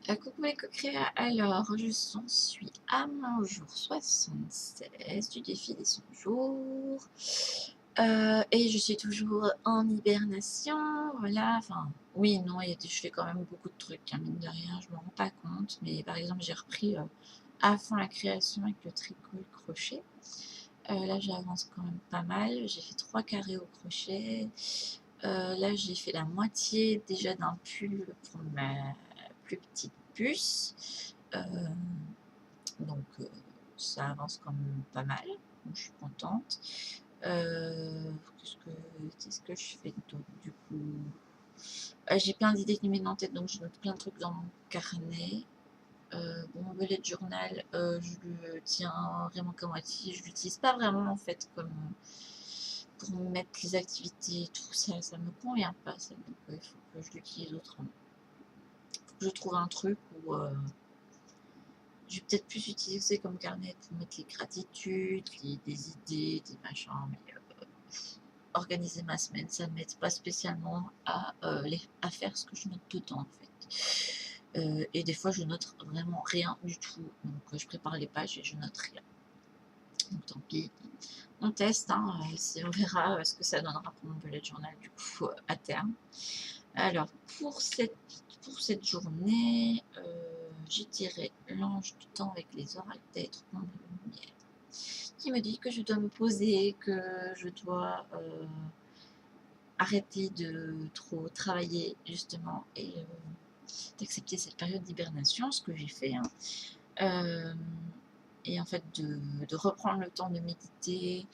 Coucou les coquerets, alors je suis à mon jour 76 du défi des 100 jours et je suis toujours en hibernation, voilà, enfin oui, non, je fais quand même beaucoup de trucs, hein, mine de rien, je me rends pas compte, mais par exemple j'ai repris à fond la création avec le tricot et le crochet. Là j'avance quand même pas mal, j'ai fait 3 carrés au crochet, là j'ai fait la moitié déjà d'un pull pour ma plus petite puce. Donc ça avance quand même pas mal, donc je suis contente. Qu'est-ce que je fais d'autre du coup? J'ai plein d'idées qui me viennent en tête, donc je note plein de trucs dans mon carnet. Mon bullet journal, je le tiens vraiment qu'à moitié, je l'utilise pas vraiment en fait comme pour mettre les activités et tout ça, ça me convient pas ça, donc il faut que je l'utilise autrement. Faut que je trouve un truc où je vais peut-être plus utiliser comme carnet pour mettre les gratitudes, des idées, des machins, mais organiser ma semaine, ça ne m'aide pas spécialement à faire ce que je note dedans en fait. Et des fois je note vraiment rien du tout, donc je prépare les pages et je note rien. Donc tant pis, on teste, hein, on verra ce que ça donnera pour mon bullet journal du coup à terme. Alors pour cette journée, j'ai tiré l'ange du temps avec les oracles d'être en lumière qui me dit que je dois me poser, que je dois arrêter de trop travailler justement et d'accepter cette période d'hibernation, ce que j'ai fait. Hein. Et en fait de reprendre le temps de méditer,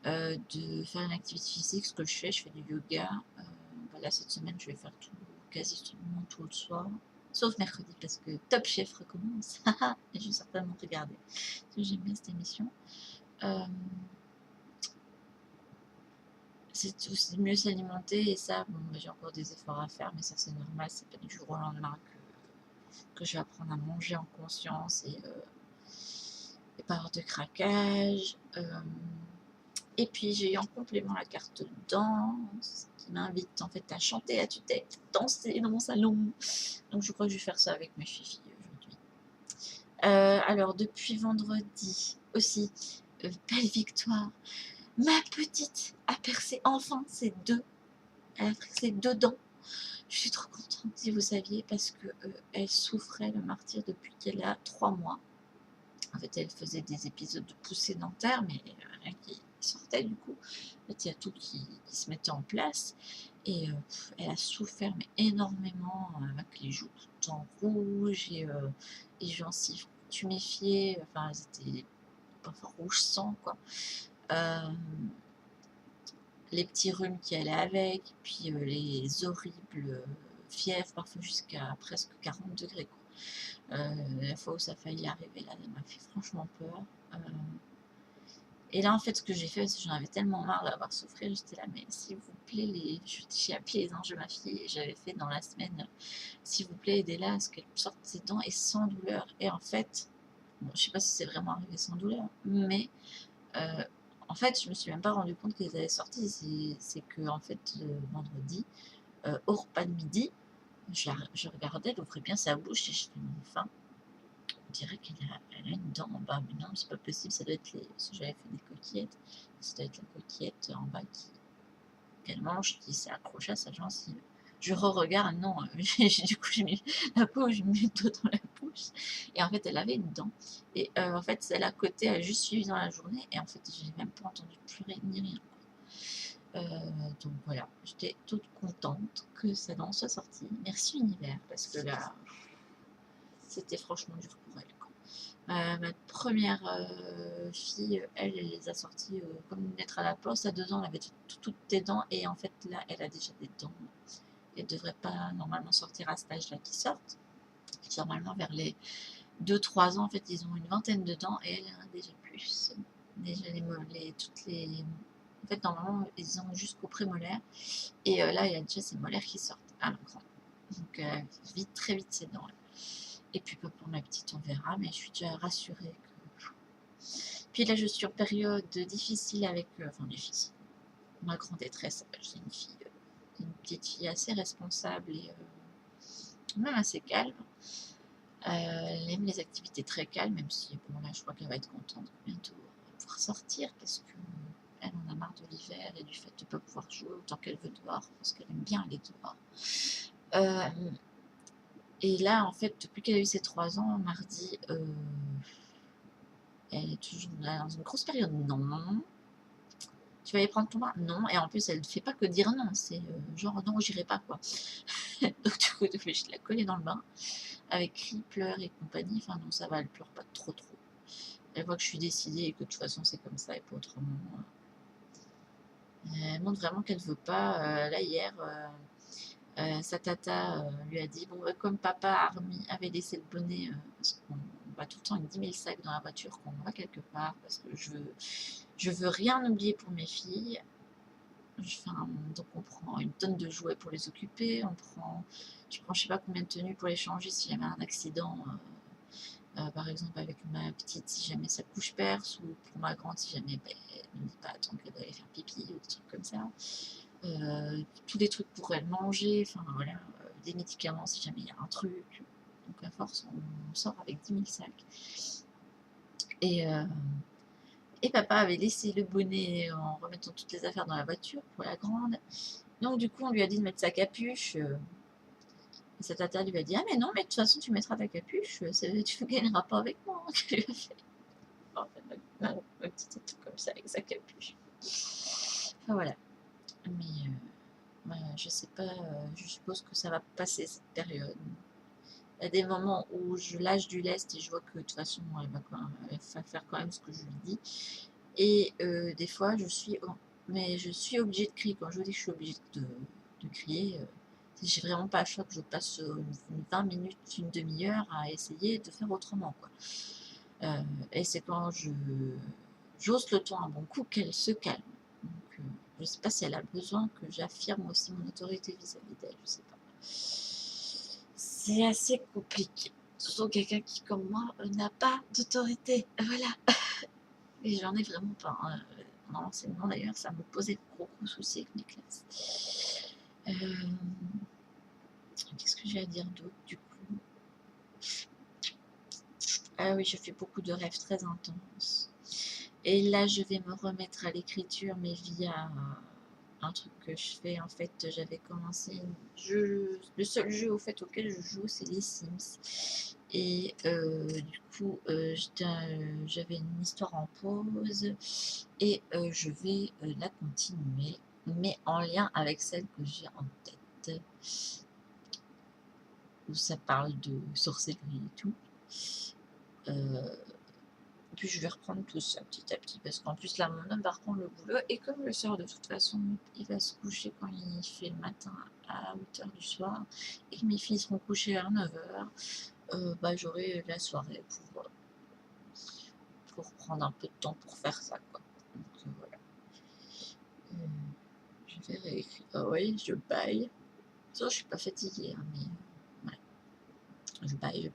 de faire une activité physique, ce que je fais du yoga. Voilà, cette semaine je vais faire tout, quasiment tout le soir, sauf mercredi parce que Top Chef recommence. Et je vais certainement regarder, parce que j'aime bien cette émission. C'est aussi mieux s'alimenter et ça, bon, j'ai encore des efforts à faire, mais ça c'est normal, c'est pas du jour au lendemain que je vais apprendre à manger en conscience et pas avoir de craquage. Et puis j'ai eu en complément la carte danse qui m'invite en fait à chanter à tue-tête, danser dans mon salon. Donc je crois que je vais faire ça avec mes filles aujourd'hui. Alors depuis vendredi aussi, belle victoire. Ma petite a percé enfin ses deux. Elle a percé deux dents. Je suis trop contente si vous saviez parce que elle souffrait le martyre depuis qu'elle a 3 mois. En fait, elle faisait des épisodes de poussée dentaire, mais rien qui sortait du coup. En fait, il y a tout qui se mettait en place. Et elle a souffert mais énormément avec les joues tout le temps rouges et les gencives tuméfiées. Enfin, elles étaient parfois rouge sang, quoi. Les petits rhumes qui allaient avec, puis les horribles fièvres, parfois jusqu'à presque 40 degrés. Quoi. La fois où ça a failli arriver, là, ça m'a fait franchement peur. Et là, en fait, ce que j'ai fait, parce que j'en avais tellement marre d'avoir souffert, j'étais là, mais s'il vous plaît, j'ai appelé les anges de ma fille et j'avais fait dans la semaine, s'il vous plaît, aidez-la à ce qu'elle sorte ses dents et sans douleur. Et en fait, bon, je sais pas si c'est vraiment arrivé sans douleur, mais euh, en fait, je me suis même pas rendu compte qu'elles avaient sorti. C'est que, en fait, vendredi, au repas de midi, je regardais, elle ouvrait bien sa bouche et j'étais enfin, on dirait qu'elle a une dent en bas. Mais non, c'est pas possible, ça doit être parce que j'avais fait des coquillettes. Ça doit être la coquillette en bas qu'elle mange qui s'est accrochée à sa gencive. Je re-regarde, non, du coup j'ai mis la peau, j'ai mis le doigt dans la bouche. Et en fait, elle avait une dent. Et en fait, celle à côté a juste suivi dans la journée. Et en fait, j'ai même pas entendu pleurer ni rien. Donc voilà, j'étais toute contente que ça dent soit sortie. Merci univers, parce que là, c'était franchement dur pour elle. Quoi. Ma première fille, elle les a sorties comme une lettre à la poste. À 2 ans, elle avait toutes tes dents et en fait là, elle a déjà des dents. Elle ne devrait pas normalement sortir à cet âge-là qui sortent. Normalement, vers les 2-3 ans, en fait, ils ont une vingtaine de dents et elle en a déjà plus. Déjà toutes les... En fait, normalement, ils ont jusqu'au prémolaire. Et là, il y a déjà ces molaires qui sortent à l'écran. Donc, vite, très vite, ces dents-là. Et puis, pour ma petite, on verra, mais je suis déjà rassurée. Puis là, je suis en période difficile avec... enfin, difficile. Ma grande détresse, j'ai une petite fille assez responsable et même assez calme. Elle aime les activités très calmes, même si, bon, là, je crois qu'elle va être contente bientôt pouvoir sortir parce qu'elle en a marre de l'hiver et du fait de ne pas pouvoir jouer autant qu'elle veut dehors, parce qu'elle aime bien aller dehors. Et là, en fait, depuis qu'elle a eu ses 3 ans, mardi, elle est toujours dans une grosse période. Non. Tu vas aller prendre ton bain? Non. Et en plus, elle ne fait pas que dire non. C'est genre, non, j'irai pas, quoi. Donc, du coup, je la coller dans le bain avec cris, pleurs et compagnie. Enfin, non, ça va, elle pleure pas trop. Elle voit que je suis décidée et que de toute façon, c'est comme ça et pas autrement. Elle montre vraiment qu'elle veut pas. Là, hier, sa tata lui a dit, bon, comme papa avait laissé le bonnet, parce qu'on va tout le temps avec 10 000 sacs dans la voiture quand on va quelque part, parce que je veux rien oublier pour mes filles. Enfin, donc on prend une tonne de jouets pour les occuper, je prends je sais pas combien de tenues pour les changer si jamais un accident, par exemple avec ma petite si jamais sa couche perce, ou pour ma grande si jamais elle ne dit pas attendre qu'elle doit aller faire pipi ou des trucs comme ça. Tous les trucs pour elle manger, enfin voilà, des médicaments si jamais il y a un truc. Donc à force on sort avec 10 000 sacs. Et papa avait laissé le bonnet en remettant toutes les affaires dans la voiture pour la grande. Donc du coup on lui a dit de mettre sa capuche. Et sa tata lui a dit ah mais non mais de toute façon tu mettras ta capuche, tu ne gagneras pas avec moi. Qu'elle lui a fait. En fait, ma petite truc comme ça avec sa capuche. Enfin voilà. Mais je sais pas, je suppose que ça va passer cette période. Il y a des moments où je lâche du lest et je vois que de toute façon elle va faire quand même ce que je lui dis. Et des fois je suis obligée de crier. Quand je vous dis que je suis obligée de crier, j'ai vraiment pas le choix que je passe 20 minutes, une demi-heure à essayer de faire autrement, quoi. Et c'est quand j'ose le ton un bon coup qu'elle se calme. Donc, je ne sais pas si elle a besoin que j'affirme aussi mon autorité vis-à-vis d'elle, je sais pas. C'est assez compliqué. Surtout quelqu'un qui, comme moi, n'a pas d'autorité. Voilà. Et j'en ai vraiment pas. Dans l'enseignement, d'ailleurs, ça me posait de gros soucis avec mes classes. Qu'est-ce que j'ai à dire d'autre, du coup? Ah oui, je fais beaucoup de rêves très intenses. Et là, je vais me remettre à l'écriture, mais via un truc que je fais. En fait, j'avais commencé le seul jeu au fait auquel je joue, c'est les Sims. Et du coup, j'avais une histoire en pause et je vais la continuer, mais en lien avec celle que j'ai en tête, où ça parle de sorcellerie et tout. Puis je vais reprendre tout ça petit à petit, parce qu'en plus là mon homme va reprendre le boulot, et comme le soir de toute façon il va se coucher quand il fait le matin à 8h du soir, et que mes filles seront couchées à 9h, bah, j'aurai la soirée pour prendre un peu de temps pour faire ça, quoi. Donc voilà. Je vais réécrire. Ah oui, je baille. Ça, je suis pas fatiguée, hein, mais ouais. Je baille.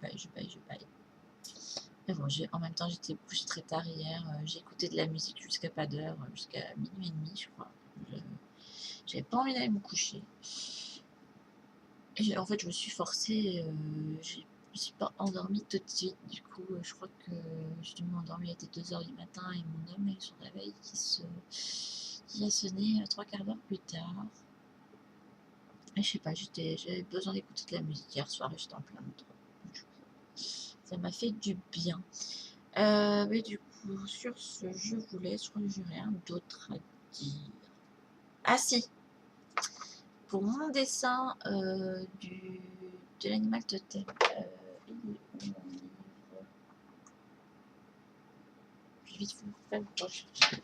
Mais bon, en même temps, j'étais couchée très tard hier. J'ai écouté de la musique jusqu'à pas d'heure, jusqu'à minuit et demi, je crois. J'avais pas envie d'aller me coucher. Et en fait, je me suis forcée. Je me suis pas endormie tout de suite. Du coup, je crois que je dû m'endormir, il était 2h du matin, et mon homme a eu son réveil qui a sonné 3/4 d'heure plus tard. Et je sais pas, j'avais besoin d'écouter de la musique hier soir et j'étais en plein dedans. Ça m'a fait du bien. Mais du coup, sur ce, je vous laisse. Je crois que j'ai rien d'autre à dire. Ah si, pour mon dessin de l'animal totem, il est où mon livre? Je vais vite vous faire une recherche.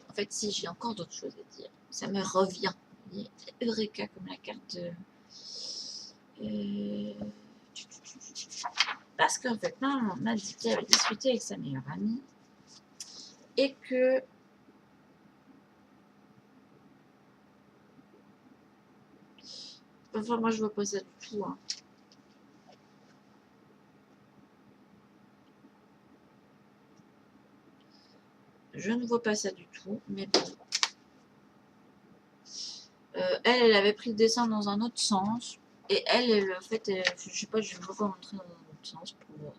En fait, si, j'ai encore d'autres choses à dire. Ça me revient. Eureka, comme la carte. Parce qu'en fait, maman m'a dit qu'elle avait discuté avec sa meilleure amie et que enfin, moi je vois pas ça du tout, hein. Je ne vois pas ça du tout, mais bon. Elle avait pris le dessin dans un autre sens. Et elle en fait, je sais pas, je vais vous montrer dans un autre sens pour.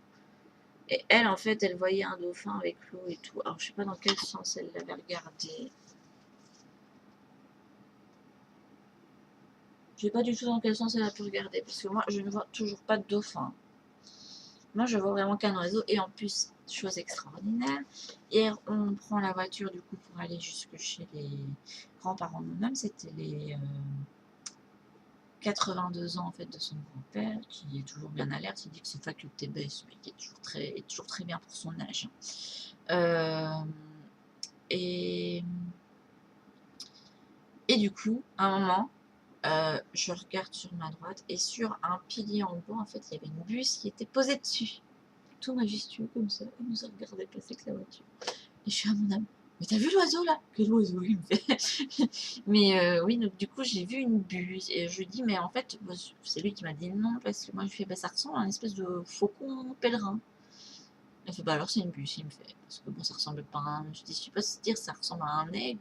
Et elle, en fait, elle voyait un dauphin avec l'eau et tout. Alors, je sais pas dans quel sens elle l'avait regardé. Je sais pas du tout dans quel sens elle a pu regarder. Parce que moi, je ne vois toujours pas de dauphin. Moi, je vois vraiment qu'un oiseau. Et en plus, chose extraordinaire, hier, on prend la voiture du coup pour aller jusque chez les grands-parents de mon homme. C'était les 82 ans en fait de son grand-père, qui est toujours bien alerte. Il dit que ses facultés baissent, mais qui est toujours très bien pour son âge. Et, et du coup, à un moment, je regarde sur ma droite et sur un pilier en bois, en fait, il y avait une bus qui était posée dessus. Tout majestueux comme ça, il nous a regardé passer avec la voiture. Et je suis à mon âme. Mais t'as vu l'oiseau là? Quel oiseau il me fait. Mais oui, donc du coup j'ai vu une buse et je lui dis mais en fait c'est lui qui m'a dit non parce que moi je lui fais bah ça ressemble à une espèce de faucon pèlerin. Elle fait bah alors c'est une buse il me fait parce que bon ça ressemble pas à un. Je dis je sais pas si dire ça ressemble à un aigle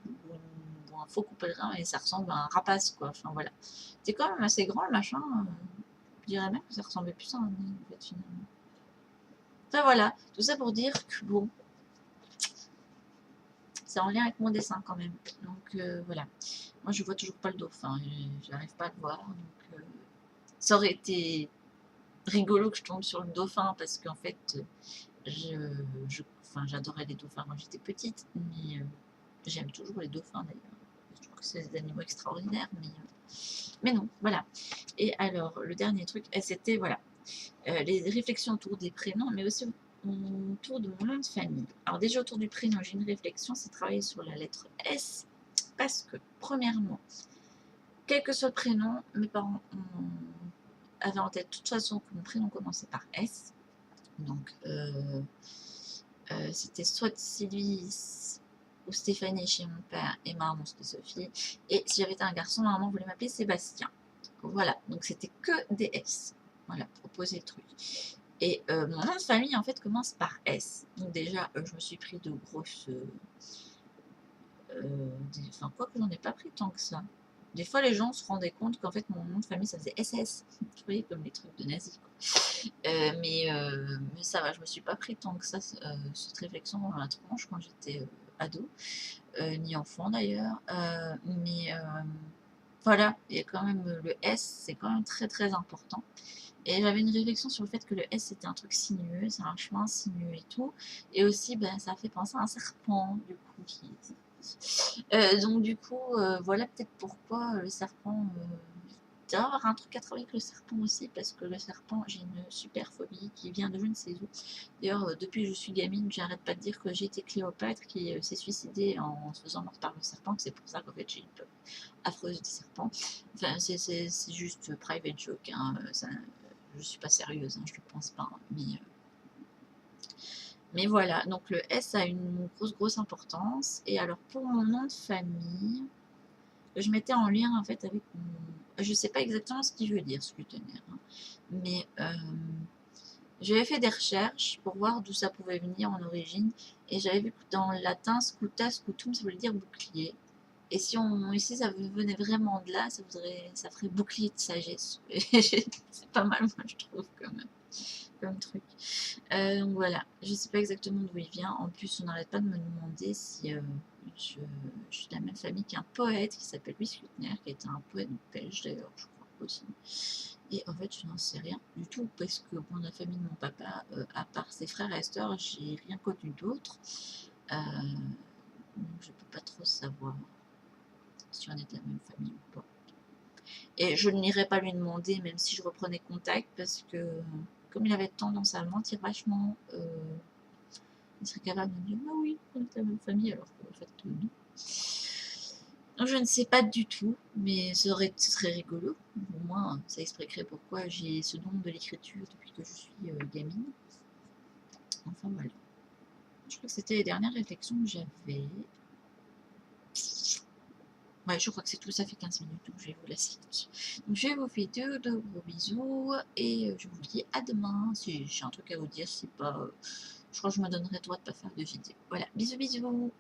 ou un faucon pèlerin et ça ressemble à un rapace quoi. Enfin voilà. C'est quand même assez grand le machin. Je dirais même que ça ressemblait plus à un aigle en fait finalement. Enfin voilà, tout ça pour dire que bon, c'est en lien avec mon dessin quand même. Donc voilà. Moi je vois toujours pas le dauphin, je n'arrive pas à le voir. Donc ça aurait été rigolo que je tombe sur le dauphin parce qu'en fait enfin, j'adorais les dauphins quand j'étais petite, mais j'aime toujours les dauphins d'ailleurs. Je trouve que c'est des animaux extraordinaires, mais non, voilà. Et alors le dernier truc, c'était voilà. Les réflexions autour des prénoms, mais aussi autour de mon nom de famille. Alors déjà autour du prénom, j'ai une réflexion, c'est travailler sur la lettre S, parce que premièrement, quel que soit le prénom, mes parents avaient en tête de toute façon que mon prénom commençait par S. Donc c'était soit Sylvie ou Stéphanie chez mon père et ma maman c'était Sophie. Et si j'avais été un garçon, ma maman voulait m'appeler Sébastien. Voilà, donc c'était que des S. Voilà, pour poser le truc. Et mon nom de famille, en fait, commence par S. Donc déjà, je me suis pris de grosses... enfin, quoi que j'en ai pas pris tant que ça. Des fois, les gens se rendaient compte qu'en fait, mon nom de famille, ça faisait SS. Vous voyez, comme les trucs de nazis. Mais ça va, je me suis pas pris tant que ça, cette réflexion dans la tronche quand j'étais ado, ni enfant d'ailleurs. Mais voilà, il y a quand même le S, c'est quand même très très important. Et j'avais une réflexion sur le fait que le S c'était un truc sinueux, c'est un chemin sinueux et tout. Et aussi, ben, ça fait penser à un serpent, du coup. Donc, du coup, voilà peut-être pourquoi le serpent. Il doit y avoir un truc à travailler avec le serpent aussi, parce que le serpent, j'ai une super phobie qui vient de je ne sais où. D'ailleurs, depuis que je suis gamine, j'arrête pas de dire que j'ai été Cléopâtre qui s'est suicidée en se faisant mordre par le serpent, que c'est pour ça qu'en fait j'ai une peur affreuse des serpents. Enfin, c'est juste private joke, hein, ça, je suis pas sérieuse, hein, je ne pense pas, hein, mais voilà, donc le S a une grosse importance. Et alors pour mon nom de famille, je mettais en lien en fait avec mon... Je sais pas exactement ce qu'il veut dire, scrutonnaire, hein, mais j'avais fait des recherches pour voir d'où ça pouvait venir en origine, et j'avais vu que dans le latin, scuta, scutum, ça voulait dire bouclier. Et si on, ici ça venait vraiment de là, ça ferait bouclier de sagesse. C'est pas mal, moi je trouve, comme truc. Donc voilà, je sais pas exactement d'où il vient. En plus, on n'arrête pas de me demander si je suis de la même famille qu'un poète qui s'appelle Louis Flutner, qui était un poète belge d'ailleurs, je crois aussi. Et en fait, je n'en sais rien du tout, parce que dans la famille de mon papa, à part ses frères et sœurs, j'ai rien connu d'autre. Donc je peux pas trop savoir si on est de la même famille ou pas. Et je n'irai pas lui demander, même si je reprenais contact, parce que comme il avait tendance à mentir vachement, il serait capable de me dire ah oui, on est de la même famille, alors qu'en fait, non. Donc, je ne sais pas du tout, mais ce serait rigolo. Au moins, ça expliquerait pourquoi j'ai ce don de l'écriture depuis que je suis gamine. Enfin voilà. Je crois que c'était les dernières réflexions que j'avais. Ouais, je crois que c'est tout, ça fait 15 minutes, donc je vais vous laisser là-dessus. Donc je vous fais de gros bisous, et je vous dis à demain. Si j'ai un truc à vous dire, c'est pas... je crois que je me donnerai le droit de pas faire de vidéo. Voilà, bisous bisous.